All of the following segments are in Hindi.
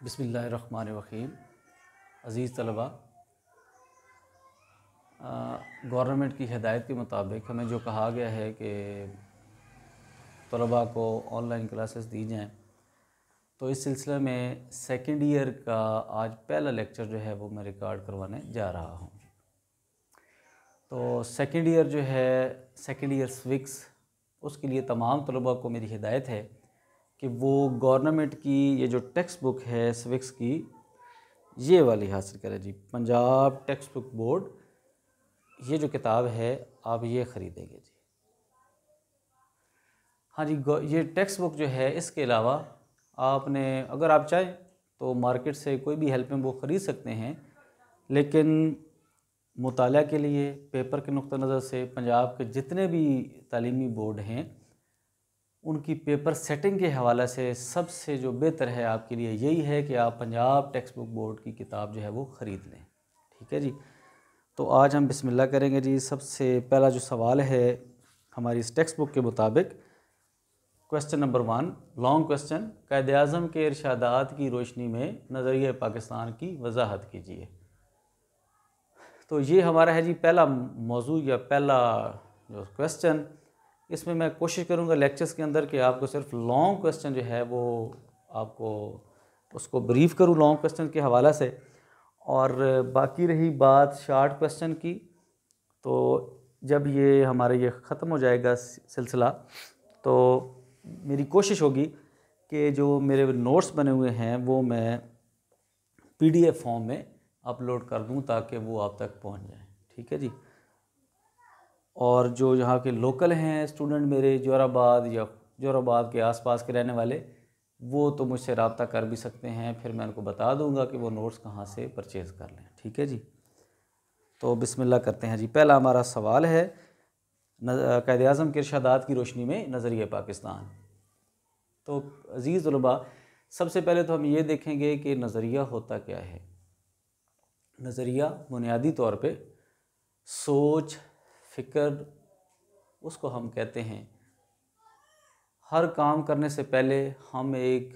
बिस्मिल्लाहिर्रहमानिर्रहीम। अज़ीज़ तलबा, गवर्नमेंट की हिदायत के मुताबिक हमें जो कहा गया है कि तलबा को ऑनलाइन क्लासेस दी जाएँ, तो इस सिलसिले में सेकेंड ईयर का आज पहला लेक्चर जो है वो मैं रिकॉर्ड करवाने जा रहा हूँ। तो सेकेंड ईयर जो है, सेकेंड ईयर स्विक्स, उसके लिए तमाम तलबा को मेरी हिदायत है कि वो गवर्नमेंट की ये जो टेक्स्ट बुक है स्विक्स की, ये वाली हासिल करें जी। पंजाब टेक्स्ट बुक बोर्ड, ये जो किताब है आप ये ख़रीदेंगे जी। हाँ जी, ये टेक्स्ट बुक जो है, इसके अलावा आपने अगर आप चाहें तो मार्केट से कोई भी हेल्पिंग बुक ख़रीद सकते हैं, लेकिन मुताला के लिए पेपर के नुक्ता नज़र से पंजाब के जितने भी तालीमी बोर्ड हैं उनकी पेपर सेटिंग के हवाले से सबसे जो बेहतर है आपके लिए यही है कि आप पंजाब टेक्स्ट बुक बोर्ड की किताब जो है वो ख़रीद लें। ठीक है जी। तो आज हम बिस्मिल्लाह करेंगे जी। सबसे पहला जो सवाल है हमारी इस टेक्स्ट बुक के मुताबिक, क्वेश्चन नंबर 1, लॉन्ग क्वेश्चन, कायदे आज़म के इरशादात की रोशनी में नज़रिया पाकिस्तान की वजाहत कीजिए। तो ये हमारा है जी पहला मौजू या पहला जो क्वेश्चन। इसमें मैं कोशिश करूंगा लेक्चर्स के अंदर कि आपको सिर्फ लॉन्ग क्वेश्चन जो है वो आपको उसको ब्रीफ करूं लॉन्ग क्वेश्चन के हवाला से, और बाकी रही बात शॉर्ट क्वेश्चन की, तो जब ये हमारा ये ख़त्म हो जाएगा सिलसिला तो मेरी कोशिश होगी कि जो मेरे नोट्स बने हुए हैं वो मैं PDF फॉर्म में अपलोड कर दूं ताकि वो आप तक पहुंच जाए। ठीक है जी। और जो यहाँ के लोकल हैं स्टूडेंट मेरे, जोराबाद या जोराबाद के आसपास के रहने वाले, वो तो मुझसे रब्ता कर भी सकते हैं, फिर मैं उनको बता दूंगा कि वो नोट्स कहाँ से परचेज़ कर लें। ठीक है जी। तो बिस्मिल्लाह करते हैं जी। पहला हमारा सवाल है कायदे आज़म के इरशादात की रोशनी में नज़रिया पाकिस्तान। तो अज़ीज़ तलबा, सबसे पहले तो हम ये देखेंगे कि नज़रिया होता क्या है। नज़रिया बुनियादी तौर पे सोच, फ़िक्र, उसको हम कहते हैं। हर काम करने से पहले हम एक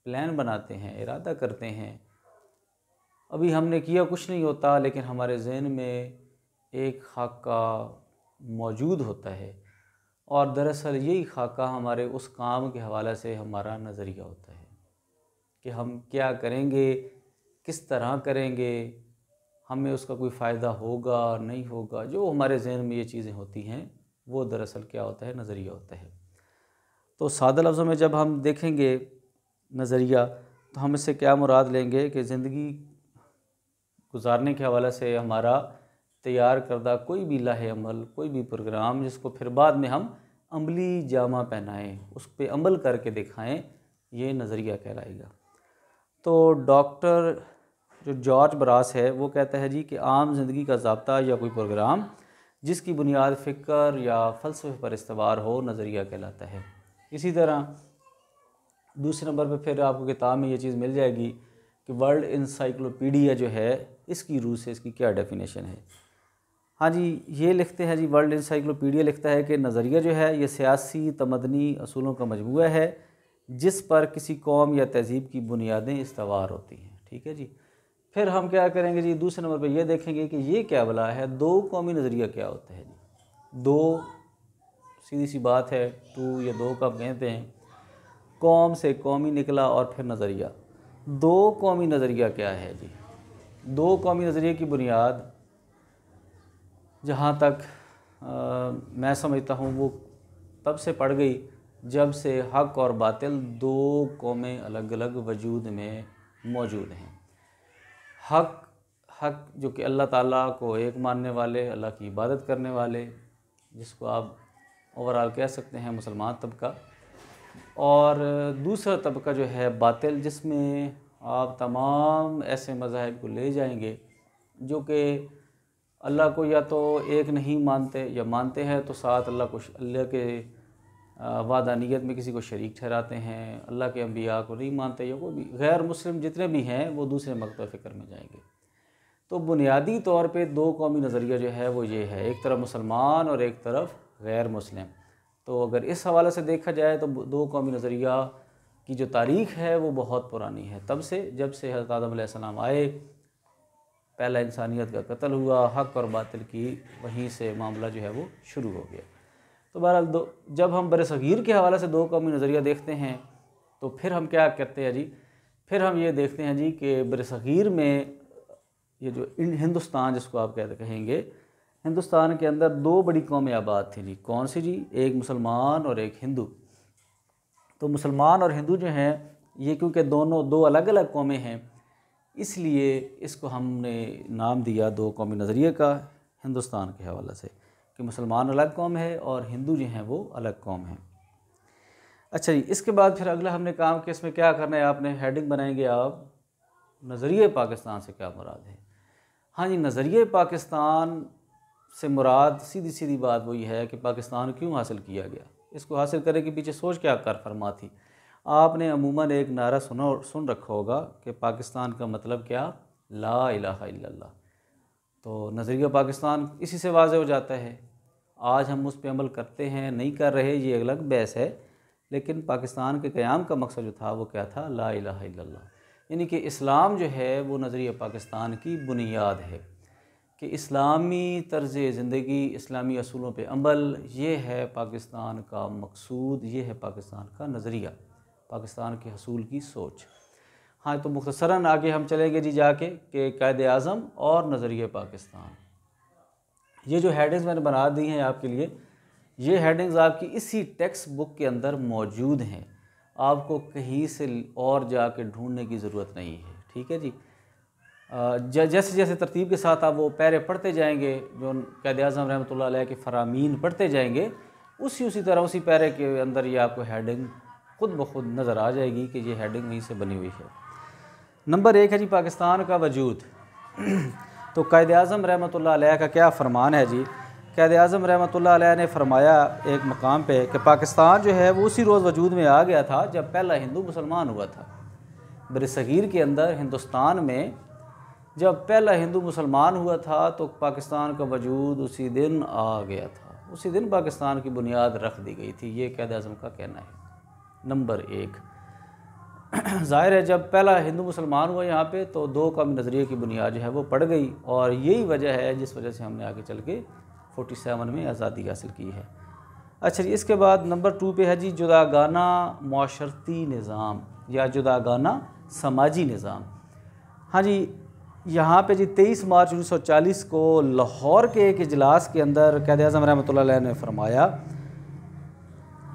प्लान बनाते हैं, इरादा करते हैं। अभी हमने किया कुछ नहीं होता, लेकिन हमारे जहन में एक खाका मौजूद होता है, और दरअसल यही खाका हमारे उस काम के हवाले से हमारा नज़रिया होता है कि हम क्या करेंगे, किस तरह करेंगे, हमें उसका कोई फ़ायदा होगा नहीं होगा। जो हमारे जहन में ये चीज़ें होती हैं वो दरअसल क्या होता है, नज़रिया होता है। तो सादा लफ्ज़ों में जब हम देखेंगे नज़रिया, तो हम इससे क्या मुराद लेंगे कि ज़िंदगी गुजारने के हवाले से हमारा तैयार करदा कोई भी लाहे अमल, कोई भी प्रोग्राम जिसको फिर बाद में हम अमली जामा पहनाएँ, उस पर अमल करके दिखाएँ, ये नज़रिया कहलाएगा। तो डॉक्टर जो जॉर्ज ब्रास है वो कहता है जी कि आम ज़िंदगी का ज़ाब्ता या कोई प्रोग्राम जिसकी बुनियाद फ़िक्र या फ़लसफ़े पर इस्तवार हो, नज़रिया कहलाता है। इसी तरह दूसरे नंबर पे फिर आपको किताब में ये चीज़ मिल जाएगी कि वर्ल्ड इंसाइक्लोपीडिया जो है, इसकी रूह से इसकी क्या डेफिनेशन है। हाँ जी, ये लिखते हैं जी, वर्ल्ड इंसाइक्लोपीडिया लिखता है कि नज़रिया जो है ये सियासी तमदनी असूलों का मजमूआ है जिस पर किसी कौम या तहज़ीब की बुनियादें इस्तवार होती हैं। ठीक है जी। फिर हम क्या करेंगे जी, दूसरे नंबर पर ये देखेंगे कि ये क्या बला है, दो कौमी नज़रिया क्या होता है जी। दो, सीधी सी बात है, टू या दो का कहते हैं, कौम से कौमी निकला और फिर नज़रिया। दो कौमी नज़रिया क्या है जी। दो कौमी नज़रिए की बुनियाद जहाँ तक मैं समझता हूँ वो तब से पड़ गई जब से हक़ और बातिल दो कौमें अलग अलग वजूद में मौजूद हैं। हक़ जो कि अल्लाह ताला को एक मानने वाले, अल्लाह की इबादत करने वाले, जिसको आप ओवरऑल कह सकते हैं मुसलमान तबका, और दूसरा तबका जो है बातिल, जिसमें आप तमाम ऐसे मज़ाहिब को ले जाएंगे जो कि अल्लाह को या तो एक नहीं मानते, या मानते हैं तो साथ अल्लाह के वादानियत में किसी को शरीक ठहराते हैं, अल्लाह के अंबिया को नहीं मानते, या कोई भी गैर मुस्लिम जितने भी हैं वो दूसरे मकतब फ़िक्र में जाएंगे। तो बुनियादी तौर पे दो कौमी नज़रिया जो है वो ये है, एक तरफ मुसलमान और एक तरफ गैर मुस्लिम। तो अगर इस हवाले से देखा जाए तो दो कौमी नज़रिया की जो तारीख़ है वो बहुत पुरानी है, तब से जब से हज़रत आदम अलैहिस्सलाम आए, पहला इंसानियत का कत्ल हुआ, हक़ और बातिल की, वहीं से मामला जो है वो शुरू हो गया। तो बहरहाल जब हम बरसग़ीर के हवाले से दो कौमी नज़रिया देखते हैं तो फिर हम क्या करते हैं जी, फिर हम ये देखते हैं जी कि बरसग़ीर में ये जो हिंदुस्तान जिसको आप कहेंगे, हिंदुस्तान के अंदर दो बड़ी कौमें आबाद थी जी। कौन सी जी? एक मुसलमान और एक हिंदू। तो मुसलमान और हिंदू जो हैं ये क्योंकि दोनों दो अलग अलग कौमें हैं, इसलिए इसको हमने नाम दिया दो कौमी नज़रिए का हिंदुस्तान के हवाले से, कि मुसलमान अलग कौम है और हिंदू जो हैं वो अलग कौम हैं। अच्छा जी, इसके बाद फिर अगला हमने काम कि इसमें क्या करना है, आपने हेडिंग बनाएंगे आप नज़रिए पाकिस्तान से क्या मुराद है। हाँ जी, नज़रिए पाकिस्तान से मुराद सीधी सीधी बात वही है कि पाकिस्तान क्यों हासिल किया गया, इसको हासिल करने के पीछे सोच क्या कर फरमा थी। आपने अमूमन एक नारा सुन रखा होगा कि पाकिस्तान का मतलब क्या, ला इलाहा इल्लल्लाह। तो नज़रिया पाकिस्तान इसी से वाज़ेह हो जाता है। आज हम उस पर अमल करते हैं नहीं कर रहे, ये अलग बहस है, लेकिन पाकिस्तान के क़याम का मकसद जो था वो क्या था, ला इलाहा इल्लल्लाह। यानी कि इस्लाम जो है वो नज़रिया पाकिस्तान की बुनियाद है कि इस्लामी तर्ज़ ज़िंदगी, इस्लामी असूलों पे अमल, ये है पाकिस्तान का मकसूद, ये है पाकिस्तान का नज़रिया, पाकिस्तान के हसूल की सोच। हाँ, तो मुख्तसरन आगे हम चलेंगे जी जाके कि कायदे आज़म और नज़रिया पाकिस्तान। ये जो हेडिंग्स मैंने बना दी हैं आपके लिए, ये हेडिंग्स आपकी इसी टेक्स्ट बुक के अंदर मौजूद हैं, आपको कहीं से और जाके ढूंढने की ज़रूरत नहीं है। ठीक है जी। जैसे जैसे तरतीब के साथ आप वो पैरे पढ़ते जाएंगे, जो कायद-ए-आज़म रहमतुल्लाह अलैह के फ़रामीन पढ़ते जाएंगे, उसी तरह उसी पैरे के अंदर ये आपको हेडिंग खुद ब खुद नज़र आ जाएगी कि ये हेडिंग वहीं से बनी हुई है। नंबर 1 है जी पाकिस्तान का वजूद। तो कायद-ए-आज़म रहमतुल्लाह अलैह का क्या फ़रमान है जी। कायद-ए-आज़म रहमतुल्लाह अलैह ने फरमाया एक मकाम पे कि पाकिस्तान जो है वो उसी रोज़ वजूद में आ गया था जब पहला हिंदू मुसलमान हुआ था। बरसग़ीर के अंदर हिंदुस्तान में जब पहला हिंदू मुसलमान हुआ था तो पाकिस्तान का वजूद उसी दिन आ गया था, उसी दिन पाकिस्तान की बुनियाद रख दी गई थी, ये कायद-ए-आज़म का कहना है। नंबर 1, ज़ाहिर है जब पहला हिंदू मुसलमान हुआ यहाँ पे तो दो कौमी नज़रिए की बुनियाद जो है वो पड़ गई, और यही वजह है जिस वजह से हमने आगे चल के 47 में आज़ादी हासिल की है। अच्छा जी, इसके बाद नंबर 2 पे है जी जुदागाना माशरती निज़ाम या जुदागाना समाजी निज़ाम। हाँ जी, यहाँ पे जी 23 मार्च 1940 को लाहौर के एक इजलास के अंदर कायद-ए-आज़म रहमतुल्लाह अलैह ने फरमाया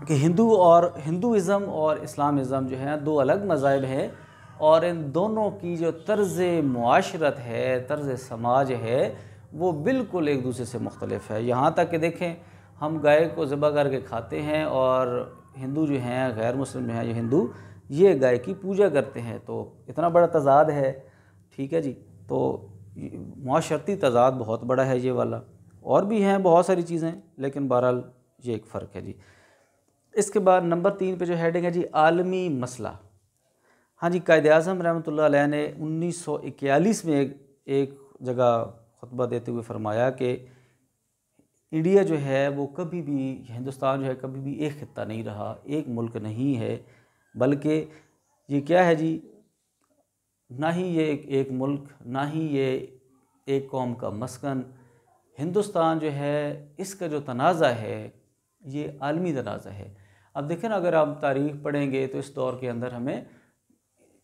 कि हिंदुइज़म और इस्लामिज़म जो है दो अलग मज़ाहिब हैं, और इन दोनों की जो तर्ज़ मुआशरत है, तर्ज़ समाज है, वो बिल्कुल एक दूसरे से मुख्तलिफ है। यहाँ तक कि देखें, हम गाय को ज़िबा करके खाते हैं और हिंदू जो हैं, गैर मुस्लिम जो हैं, जो हिंदू, ये गाय की पूजा करते हैं, तो इतना बड़ा तज़ाद है। ठीक है जी, तो मुआशरती तज़ाद बहुत बड़ा है ये वाला, और भी हैं बहुत सारी चीज़ें, लेकिन बहरहाल ये एक फ़र्क है जी। इसके बाद नंबर 3 पे जो हेडिंग है जी आलमी मसला। हाँ जी, कायद-ए-आज़म रहमतुल्लाह अलैह ने 1941 में एक जगह खुतबा देते हुए फरमाया कि इंडिया जो है वो कभी भी, हिंदुस्तान जो है कभी भी एक खित्ता नहीं रहा, एक मुल्क नहीं है, बल्कि ये क्या है जी, ना ही ये एक मुल्क, ना ही ये एक कौम का मस्कन। हिंदुस्तान जो है इसका जो तनाज़ा है ये आलमी तनाज़ा है। अब देखें ना, अगर आप तारीख़ पढ़ेंगे तो इस दौर के अंदर हमें,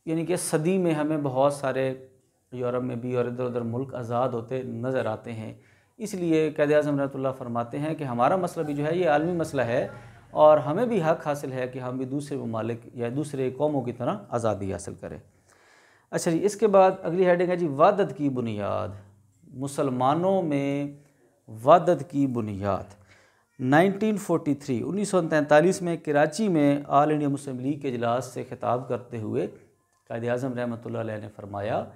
यानी कि सदी में हमें बहुत सारे यूरोप में भी और इधर उधर मुल्क आज़ाद होते नज़र आते हैं। इसलिए कायद-ए-आज़म रहमतुल्लाह फरमाते हैं कि हमारा मसला भी जो है ये आलमी मसला है, और हमें भी हक़ हासिल है कि हम भी दूसरे ममालिक या दूसरे कौमों की तरह आज़ादी हासिल करें। अच्छा जी, इसके बाद अगली हेडिंग है जी वहदत की बुनियाद। मुसलमानों में वहदत की बुनियाद। 1943 में कराची में ऑल इंडिया मुस्लिम लीग के इजलास से खिताब करते हुए कायद-ए-आज़म रहमतुल्लाह अलैह ने फरमाया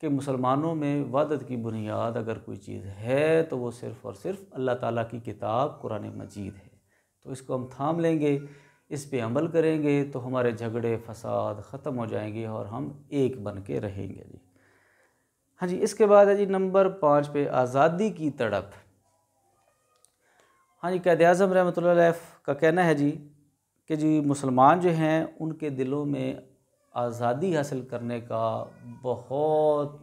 कि मुसलमानों में वहदत की बुनियाद अगर कोई चीज़ है तो वो सिर्फ़ और सिर्फ अल्लाह ताला की किताब कुरान मजीद है। तो इसको हम थाम लेंगे, इस पे अमल करेंगे तो हमारे झगड़े फसाद ख़त्म हो जाएंगे और हम एक बन के रहेंगे जी। हाँ जी, इसके बाद है जी नंबर 5 पे आज़ादी की तड़प। हाँ जी, कायद-ए-आज़म रहमतुल्लाह अलैह का कहना है जी कि जी मुसलमान जो हैं उनके दिलों में आज़ादी हासिल करने का बहुत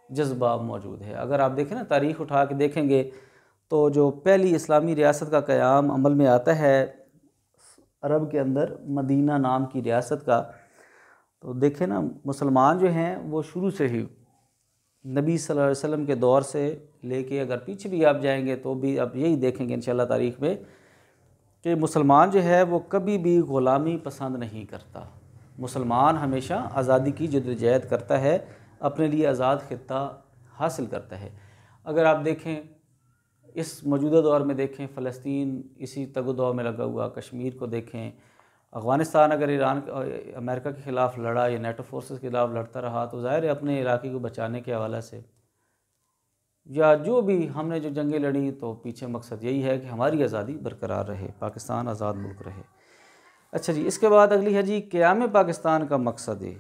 जज्बा मौजूद है। अगर आप देखें ना, तारीख़ उठा के देखेंगे तो जो पहली इस्लामी रियासत का क़याम अमल में आता है अरब के अंदर, मदीना नाम की रियासत का, तो देखें ना मुसलमान जो हैं वो शुरू से ही नबी सल्लल्लाहु अलैहि वसल्लम के दौर से लेके अगर पीछे भी आप जाएंगे तो भी आप यही देखेंगे इंशाअल्लाह तारीख़ में कि मुसलमान जो है वो कभी भी ग़ुलामी पसंद नहीं करता। मुसलमान हमेशा आज़ादी की जद्दोजहद करता है, अपने लिए आज़ाद खित्ता हासिल करता है। अगर आप देखें इस मौजूदा दौर में देखें, फ़लस्तीन इसी तगो-दो में लगा हुआ, कश्मीर को देखें, अफ़गानिस्तान अगर ईरान अमेरिका के ख़िलाफ़ लड़ा या नेटो फोर्सेस के खिलाफ़ लड़ता रहा तो ज़ाहिर है अपने इलाके को बचाने के हवाले से या जो भी हमने जो जंगें लड़ी, तो पीछे मकसद यही है कि हमारी आज़ादी बरकरार रहे, पाकिस्तान आज़ाद मुल्क रहे। अच्छा जी, इसके बाद अगली है जी क़याम पाकिस्तान का मकसद है।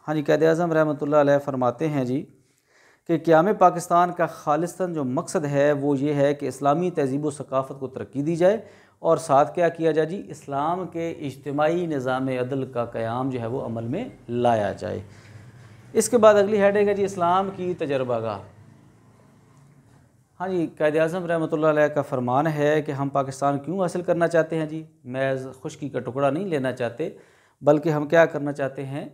हाँ जी, क़ायद-ए-आज़म रहमतुल्लाह अलैह फरमाते हैं जी कि क़याम पाकिस्तान का खालिस्तन जो मकसद है वो ये है कि इस्लामी तहज़ीब व सकाफ़त को तरक्की दी जाए और साथ क्या किया जाए जी, इस्लाम के इज्तिमाई निज़ाम अदल का क़याम जो है वो अमल में लाया जाए। इसके बाद अगली हेडिंग है जी इस्लाम की तजर्बागाह। हाँ जी, क़ायद-ए-आज़म रहमतुल्लाह अलैह का फरमान है कि हम पाकिस्तान क्यों हासिल करना चाहते हैं जी, महज़ खुशकी का टुकड़ा नहीं लेना चाहते, बल्कि हम क्या करना चाहते हैं,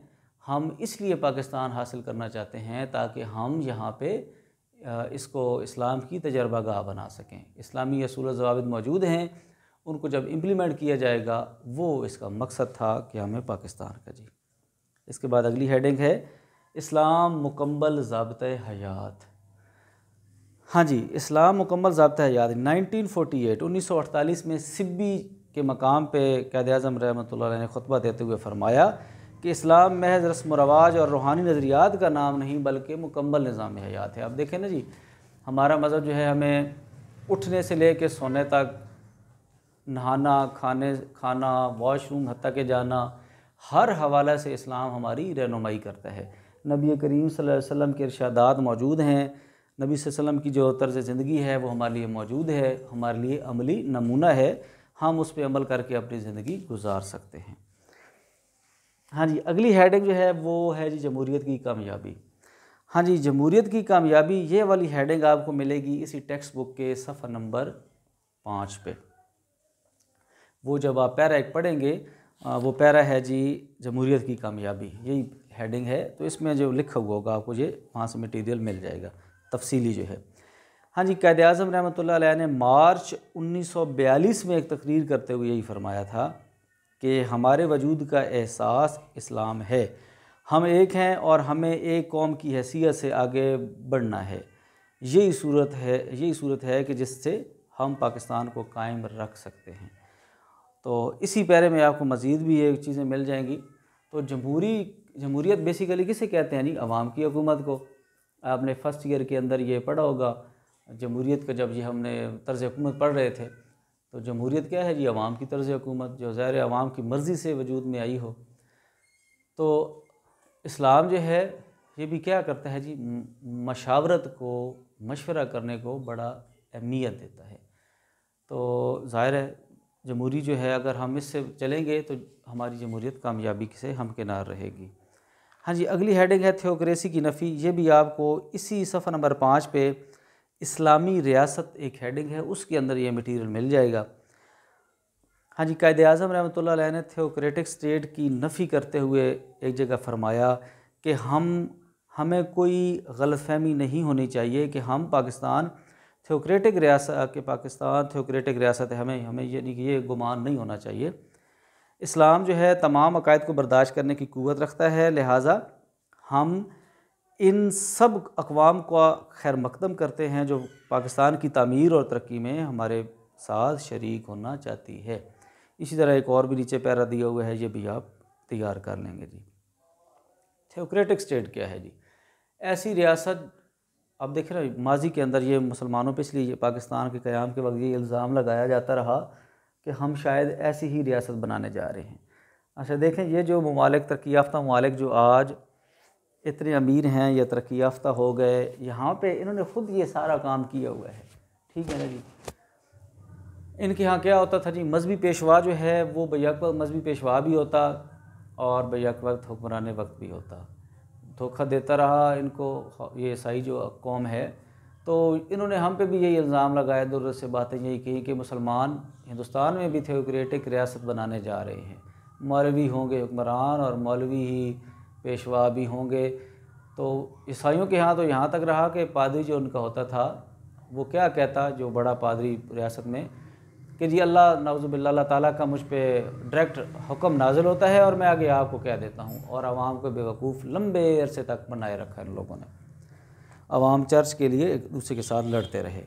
हम इसलिए पाकिस्तान हासिल करना चाहते हैं ताकि हम यहाँ पे इसको इस्लाम की तजर्बागाह बना सकें। इस्लामी असूल व ज़वाबित मौजूद हैं, उनको जब इम्प्लीमेंट किया जाएगा वो इसका मकसद था कि हमें पाकिस्तान का जी। इसके बाद अगली हेडिंग है इस्लाम मुकम्मल ज़ाब्ते हयात। हाँ जी, इस्लाम मुकम्मल ज़ाब्ता हयात 1948 में सिब्बी के मकाम पे क़ायद-ए-आज़म रहमतुल्लाह अलैह ने खुतबा देते हुए फ़रमाया कि इस्लाम महज़ रस्म व रवाज और रूहानी नज़रियात का नाम नहीं बल्कि मुकम्मल निज़ाम हयात है। अब देखें ना जी, हमारा मज़हब जो है हमें उठने से ले कर सोने तक, नहाना, खाना, वॉशरूम हत्ता के जाना, हर हवाला से इस्लाम हमारी रहनुमाई करता है। नबी करीम सल्लल्लाहु अलैहि वसल्लम के इरशादात मौजूद हैं, नबी सल्लल्लाहु अलैहि वसल्लम की जो तर्ज़ ज़िंदगी है वो हमारे लिए मौजूद है, हमारे लिए अमली नमूना है, हम उस पर अमल करके अपनी ज़िंदगी गुजार सकते हैं। हाँ जी, अगली हेडिंग जो है वो है जी जमहूरियत की कामयाबी। हाँ जी, जमहूरियत की कामयाबी, ये वाली हेडिंग आपको मिलेगी इसी टेक्स्ट बुक के सफ़ा नंबर 5 पे। वो जब आप पैरा एक पढ़ेंगे, वो पैरा है जी जमहूरियत की कामयाबी, यही हेडिंग है, तो इसमें जो लिखा हुआ होगा आपको ये वहाँ से मटीरियल मिल जाएगा तफसीली जो है। हाँ जी, क़ायद-ए-आज़म रहमतुल्लाह अलैह ने मार्च 1942 में एक तकरीर करते हुए यही फरमाया था कि हमारे वजूद का एहसास इस्लाम है, हम एक हैं और हमें एक कौम की हैसियत से आगे बढ़ना है। यही सूरत है कि जिससे हम पाकिस्तान को कायम रख सकते हैं। तो इसी पैरे में आपको मज़ीद भी ये चीज़ें मिल जाएंगी। तो जमहूरियत बेसिकली किसे कहते हैं जी, अवाम की हुकूमत को। आपने फ़र्स्ट ईयर के अंदर ये पढ़ा होगा जमहूरियत का, जब ये हमने तर्ज़ हुकूमत पढ़ रहे थे, तो जमहूरियत क्या है जी, अवाम की तर्ज़ हुकूमत जो ज़ाहिर अवाम की मर्ज़ी से वजूद में आई हो। तो इस्लाम जो है ये भी क्या करता है जी, मशावरत को, मशवरा करने को बड़ा अहमियत देता है। तो ज़ाहिर है जमहूरी जो है अगर हम इससे चलेंगे तो हमारी जमहूरियत कामयाबी से हमकिनार रहेगी। हाँ जी, अगली हेडिंग है थियोक्रेसी की नफ़ी। ये भी आपको इसी सफ़ा नंबर 5 पे इस्लामी रियासत एक हेडिंग है, उसके अंदर ये मटीरियल मिल जाएगा। हाँ जी, क़ायद-ए-आज़म रहमतुल्लाह अलैह ने थियोक्रेटिक स्टेट की नफ़ी करते हुए एक जगह फरमाया कि हमें कोई गलतफ़हमी नहीं होनी चाहिए कि हम पाकिस्तान थियोक्रेटिक रियासत है, हमें ये गुमान नहीं होना चाहिए। इस्लाम जो है तमाम अकायद को बर्दाश्त करने की क़ुव्वत रखता है, लिहाजा हम इन सब अक़वाम का खैर मक़दम करते हैं जो पाकिस्तान की तामीर और तरक्की में हमारे साथ शरीक होना चाहती है। इसी तरह एक और भी नीचे पैरा दिया हुआ है, ये भी आप तैयार कर लेंगे जी। थियोक्रेटिक स्टेट क्या है जी, ऐसी रियासत, अब देख रहे हैं माजी के अंदर ये मुसलमानों पे इसलिए पाकिस्तान के क़याम के वक्त ये इल्ज़ाम लगाया जाता रहा कि हम शायद ऐसी ही रियासत बनाने जा रहे हैं। अच्छा देखें, ये जो ममालिक तरक्की याफ़्ता ममालिक जो आज इतने अमीर हैं या तरक्की याफ़्ता हो गए, यहाँ पे इन्होंने ख़ुद ये सारा काम किया हुआ है, ठीक है ना जी। इनके यहाँ क्या होता था जी, मजहबी पेशवा जो है वो बैक वक्त मजहबी पेशवा भी होता और बैक वक्त हुक्मरान वक्त भी होता। धोखा देता रहा इनको ये ईसाई जो कौम है। तो इन्होंने हम पे भी यही इल्ज़ाम लगाया, दूर से बातें यही कही कि मुसलमान हिंदुस्तान में भी थियोक्रेटिक रियासत बनाने जा रहे हैं, मौलवी होंगे हुक्मरान और मौलवी ही पेशवा भी होंगे। तो ईसाइयों के यहाँ तो यहाँ तक रहा कि पादरी जो उनका होता था वो क्या कहता, जो बड़ा पादरी रियासत में, कि जी अल्लाह नाउज़ुबिल्लाह अल्लाह ताला का मुझ पे डायरेक्ट हुक्म नाजिल होता है और मैं आगे आपको कह देता हूँ। और आवाम को बेवकूफ़ लंबे अरसे तक बनाए रखा इन लोगों ने। आवाम चर्च के लिए एक दूसरे के साथ लड़ते रहे।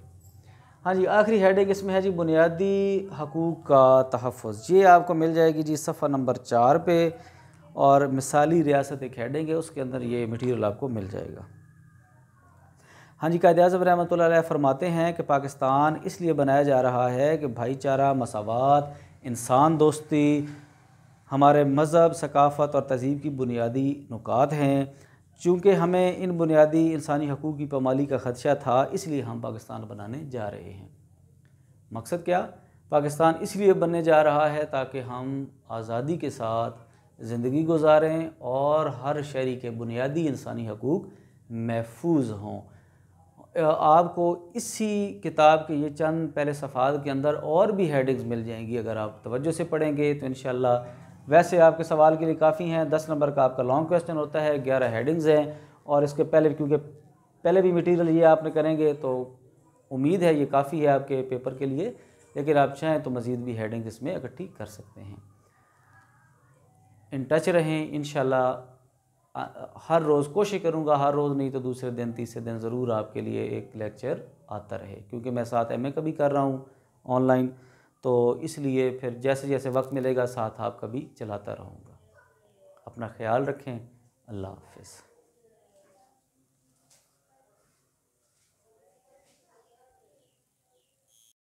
हाँ जी, आखिरी हेडिंग इसमें है जी बुनियादी हकूक़ का तहफ़्फ़ुज़। ये आपको मिल जाएगी जी सफ़ा नंबर 4 पे, और मिसाली रियासत एक हेडिंग है, उसके अंदर ये मटीरियल आपको मिल जाएगा। हाँ जी, कायद-ए-आज़म रहमतुल्लाह अलैह फरमाते हैं कि पाकिस्तान इसलिए बनाया जा रहा है कि भाईचारा, मसावात, इंसान दोस्ती हमारे मज़हब, सकाफ़त और तहज़ीब की बुनियादी नुकात हैं। चूँकि हमें इन बुनियादी इंसानी हकूक़ की पामाली का ख़दशा था, इसलिए हम पाकिस्तान बनाने जा रहे हैं। मकसद क्या? पाकिस्तान इसलिए बनने जा रहा है ताकि हम आज़ादी के साथ ज़िंदगी गुजारें और हर शहरी के बुनियादी इंसानी हकूक़ महफूज हों। आपको इसी किताब के ये चंद पहले सफ़ात के अंदर और भी हेडिंग्स मिल जाएंगी अगर आप तवज्जो से पढ़ेंगे तो इंशाअल्लाह। वैसे आपके सवाल के लिए काफ़ी हैं, 10 नंबर का आपका लॉन्ग क्वेश्चन होता है, 11 हेडिंग्स हैं, और इसके पहले क्योंकि पहले भी मटीरियल ये आपने करेंगे तो उम्मीद है ये काफ़ी है आपके पेपर के लिए, लेकिन आप चाहें तो मज़ीद भी हेडिंग इसमें इकट्ठी कर सकते हैं। इन टच रहें इंशाअल्लाह। हर रोज़ कोशिश करूँगा, हर रोज़ नहीं तो दूसरे दिन, तीसरे दिन ज़रूर आपके लिए एक लेक्चर आता रहे, क्योंकि मैं साथ एमए का भी कर रहा हूँ ऑनलाइन, तो इसलिए फिर जैसे जैसे वक्त मिलेगा साथ आपका भी चलाता रहूँगा। अपना ख्याल रखें। अल्लाह हाफ़िज़।